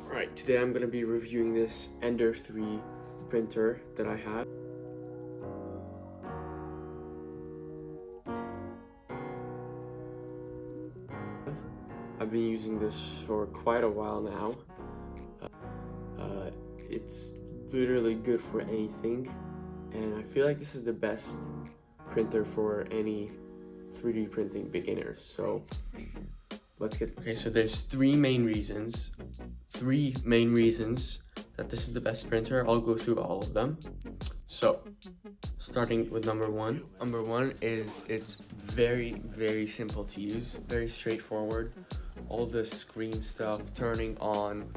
Alright, today I'm going to be reviewing this Ender 3 printer that I have. I've been using this for quite a while now. It's literally good for anything, and I feel like this is the best printer for any 3D printing beginners. So let's get okay. So there's three main reasons that this is the best printer. I'll go through all of them. So starting with number one is it's very simple to use, very straightforward. All the screen stuff, turning on,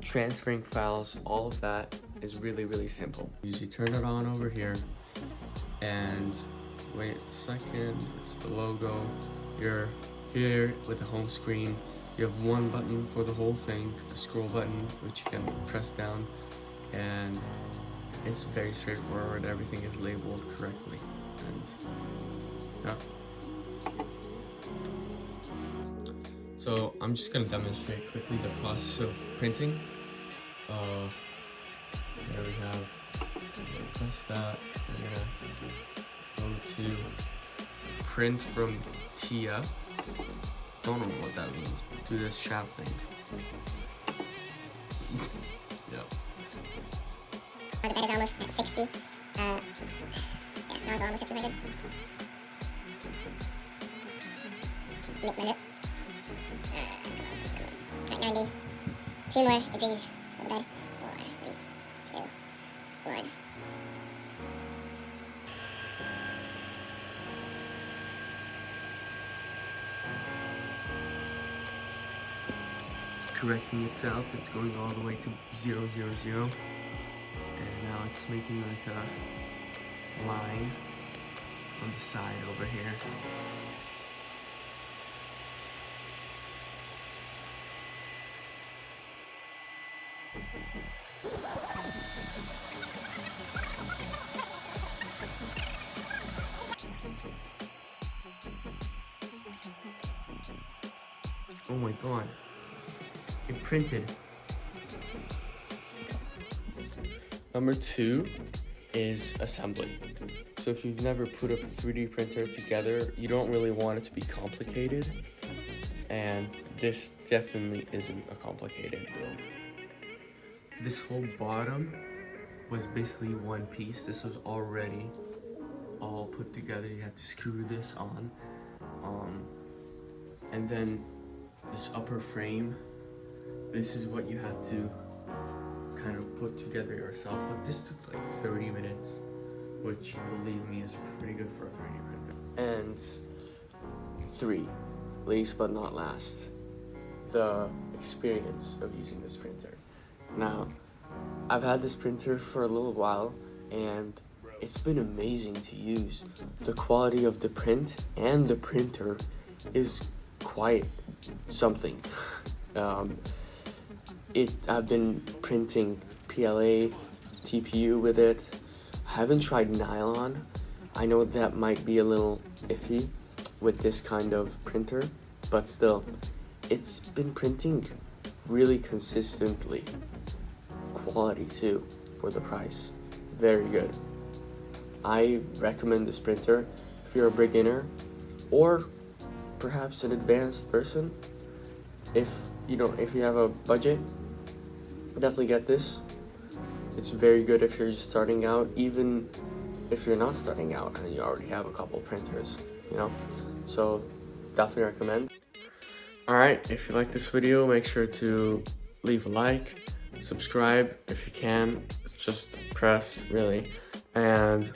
transferring files, all of that is really simple. You turn it on over here, and wait a second, it's the logo. You're here with the home screen. You have one button for the whole thing, a scroll button, which you can press down, and it's very straightforward. Everything is labeled correctly, and yeah. So I'm just gonna demonstrate quickly the process of printing. There we have. I'm gonna press that. I'm gonna go to print from TF. Don't know what that means. Do this shaft thing. Yep. The bed is almost at 60. Yeah, now it's almost at 200. Make my note. Come on. 90. 2 more degrees for the bed. 4, 3, 2, 1. It's correcting itself. It's going all the way to 0, 0, 0. And now it's making like a line on the side over here. Oh my god, it printed. Number 2 is assembly. So if you've never put a 3D printer together, you don't really want it to be complicated, and this definitely isn't a complicated build. This whole bottom was basically one piece. This was already all put together. You had to screw this on, and then this upper frame, this is what you had to kind of put together yourself, but this took like 30 minutes, which, believe me, is pretty good for a 3D printer. And 3, least but not last, the experience of using this printer. Now, I've had this printer for a little while, and it's been amazing to use. The quality of the print and the printer is quite something. I've been printing PLA, TPU with it. I haven't tried nylon. I know that might be a little iffy with this kind of printer, but still, it's been printing really consistently. Quality too, for the price. Very good. I recommend this printer if you're a beginner or perhaps an advanced person. If you have a budget, definitely get this. It's very good if you're just starting out, even if you're not starting out and you already have a couple printers, so definitely recommend. Alright, if you like this video, make sure to leave a like, subscribe if you can, just press really, and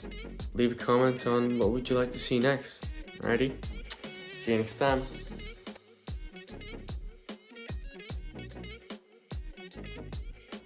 leave a comment on what would you like to see next. Alrighty, see you next time.